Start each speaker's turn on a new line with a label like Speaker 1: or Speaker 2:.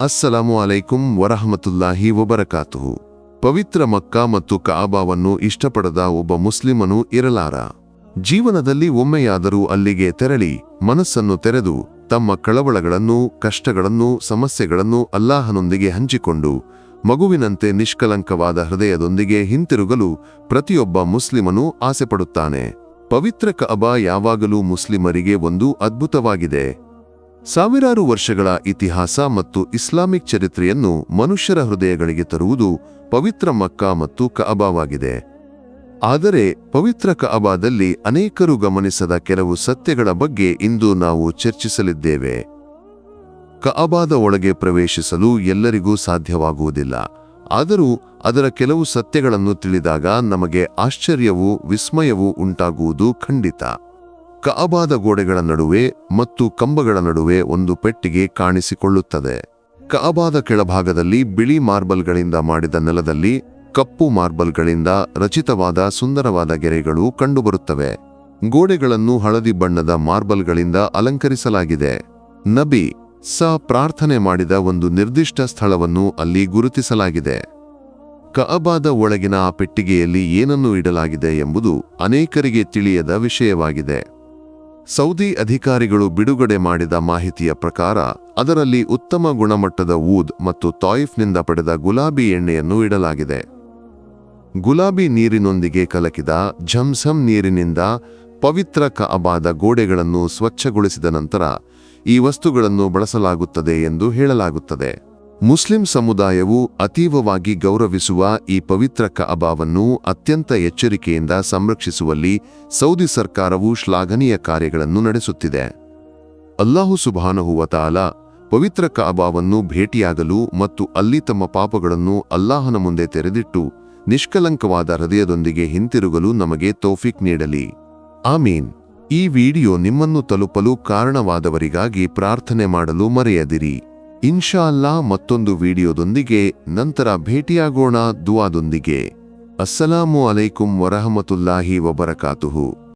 Speaker 1: ಅಸ್ಸಲಾಮು ಅಲೈಕುಂ ವರಹಮತುಲ್ಲಾಹಿ ವಬರಕಾತುಹು. ಪವಿತ್ರ ಮಕ್ಕಾ ಮತ್ತು ಕಅಬಾವನ್ನು ಇಷ್ಟಪಡದ ಒಬ್ಬ ಮುಸ್ಲಿಮನು ಇರಲಾರ. ಜೀವನದಲ್ಲಿ ಒಮ್ಮೆಯಾದರೂ ಅಲ್ಲಿಗೆ ತೆರಳಿ ಮನಸ್ಸನ್ನು ತೆರೆದು ತಮ್ಮ ಕಳವಳಗಳನ್ನು, ಕಷ್ಟಗಳನ್ನು, ಸಮಸ್ಯೆಗಳನ್ನು ಅಲ್ಲಾಹನೊಂದಿಗೆ ಹಂಚಿಕೊಂಡು ಮಗುವಿನಂತೆ ನಿಷ್ಕಲಂಕವಾದ ಹೃದಯದೊಂದಿಗೆ ಹಿಂತಿರುಗಲು ಪ್ರತಿಯೊಬ್ಬ ಮುಸ್ಲಿಮನೂ ಆಸೆಪಡುತ್ತಾನೆ. ಪವಿತ್ರ ಕಅಬಾ ಯಾವಾಗಲೂ ಮುಸ್ಲಿಮರಿಗೆ ಒಂದು ಅದ್ಭುತವಾಗಿದೆ. ಸಾವಿರಾರು ವರ್ಷಗಳ ಇತಿಹಾಸ ಮತ್ತು ಇಸ್ಲಾಮಿಕ್ ಚರಿತ್ರೆಯನ್ನು ಮನುಷ್ಯರ ಹೃದಯಗಳಿಗೆ ತರುವುದು ಪವಿತ್ರ ಮಕ್ಕಾ ಮತ್ತು ಕಅಬಾವಾಗಿದೆ. ಆದರೆ ಪವಿತ್ರ ಕಅಬಾದಲ್ಲಿ ಅನೇಕರು ಗಮನಿಸದ ಕೆಲವು ಸತ್ಯಗಳ ಬಗ್ಗೆ ಇಂದು ನಾವು ಚರ್ಚಿಸಲಿದ್ದೇವೆ. ಕಅಬಾದ ಒಳಗೆ ಪ್ರವೇಶಿಸಲು ಎಲ್ಲರಿಗೂ ಸಾಧ್ಯವಾಗುವುದಿಲ್ಲ. ಆದರೂ ಅದರ ಕೆಲವು ಸತ್ಯಗಳನ್ನು ತಿಳಿದಾಗ ನಮಗೆ ಆಶ್ಚರ್ಯವೂ ವಿಸ್ಮಯವೂ ಉಂಟಾಗುವುದು ಖಂಡಿತ. ಕಅಬಾದ ಗೋಡೆಗಳ ನಡುವೆ ಮತ್ತು ಕಂಬಗಳ ನಡುವೆ ಒಂದು ಪೆಟ್ಟಿಗೆ ಕಾಣಿಸಿಕೊಳ್ಳುತ್ತದೆ. ಕಅಬಾದ ಕೆಳಭಾಗದಲ್ಲಿ ಬಿಳಿ ಮಾರ್ಬಲ್ಗಳಿಂದ ಮಾಡಿದ ನೆಲದಲ್ಲಿ ಕಪ್ಪು ಮಾರ್ಬಲ್ಗಳಿಂದ ರಚಿತವಾದ ಸುಂದರವಾದ ಗೆರೆಗಳು ಕಂಡುಬರುತ್ತವೆ. ಗೋಡೆಗಳನ್ನು ಹಳದಿ ಬಣ್ಣದ ಮಾರ್ಬಲ್ಗಳಿಂದ ಅಲಂಕರಿಸಲಾಗಿದೆ. ನಬಿ ಪ್ರಾರ್ಥನೆ ಮಾಡಿದ ಒಂದು ನಿರ್ದಿಷ್ಟ ಸ್ಥಳವನ್ನು ಅಲ್ಲಿ ಗುರುತಿಸಲಾಗಿದೆ. ಕಅಬಾದ ಒಳಗಿನ ಆ ಪೆಟ್ಟಿಗೆಯಲ್ಲಿ ಏನನ್ನು ಇಡಲಾಗಿದೆ ಎಂಬುದು ಅನೇಕರಿಗೆ ತಿಳಿಯದ ವಿಷಯವಾಗಿದೆ. ಸೌದಿ ಅಧಿಕಾರಿಗಳು ಬಿಡುಗಡೆ ಮಾಡಿದ ಮಾಹಿತಿಯ ಪ್ರಕಾರ ಅದರಲ್ಲಿ ಉತ್ತಮ ಗುಣಮಟ್ಟದ ಊದ್ ಮತ್ತು ತಾಯಿಫ್ನಿಂದ ಪಡೆದ ಗುಲಾಬಿ ಎಣ್ಣೆಯನ್ನು ಇಡಲಾಗಿದೆ. ಗುಲಾಬಿ ನೀರಿನೊಂದಿಗೆ ಕಲಕಿದ ಝಂಝಂ ನೀರಿನಿಂದ ಪವಿತ್ರ ಕಅಬಾದ ಗೋಡೆಗಳನ್ನು ಸ್ವಚ್ಛಗೊಳಿಸಿದ ನಂತರ ಈ ವಸ್ತುಗಳನ್ನು ಬಳಸಲಾಗುತ್ತದೆ ಎಂದು ಹೇಳಲಾಗುತ್ತದೆ. ಮುಸ್ಲಿಂ ಸಮುದಾಯವು ಅತೀವವಾಗಿ ಗೌರವಿಸುವ ಈ ಪವಿತ್ರ ಕಅಬಾವನ್ನು ಅತ್ಯಂತ ಎಚ್ಚರಿಕೆಯಿಂದ ಸಂರಕ್ಷಿಸುವಲ್ಲಿ ಸೌದಿ ಸರ್ಕಾರವು ಶ್ಲಾಘನೀಯ ಕಾರ್ಯಗಳನ್ನು ನಡೆಸುತ್ತಿದೆ. ಅಲ್ಲಾಹು ಸುಬ್ಹಾನಹು ವ ತಆಲಾ ಪವಿತ್ರ ಕಅಬಾವನ್ನು ಭೇಟಿಯಾಗಲು ಮತ್ತು ಅಲ್ಲಿ ತಮ್ಮ ಪಾಪಗಳನ್ನು ಅಲ್ಲಾಹನ ಮುಂದೆ ತೆರೆದಿಟ್ಟು ನಿಷ್ಕಲಂಕವಾದ ಹೃದಯದೊಂದಿಗೆ ಹಿಂತಿರುಗಲು ನಮಗೆ ತೌಫೀಕ್ ನೀಡಲಿ. ಆಮೀನ್. ಈ ವಿಡಿಯೋ ನಿಮ್ಮನ್ನು ತಲುಪಲು ಕಾರಣವಾದವರಿಗಾಗಿ ಪ್ರಾರ್ಥನೆ ಮಾಡಲು ಮರೆಯದಿರಿ. ಇನ್ಶಾ ಅಲ್ಲಾ ಮತ್ತೊಂದು ವಿಡಿಯೋದೊಂದಿಗೆ ನಂತರ ಭೇಟಿಯಾಗೋಣ ದುಆದೊಂದಿಗೆ. ಅಸ್ಸಲಾಮು ಅಲೈಕುಂ ವರಹಮತುಲ್ಲಾಹಿ ವಬರಕಾತುಹು.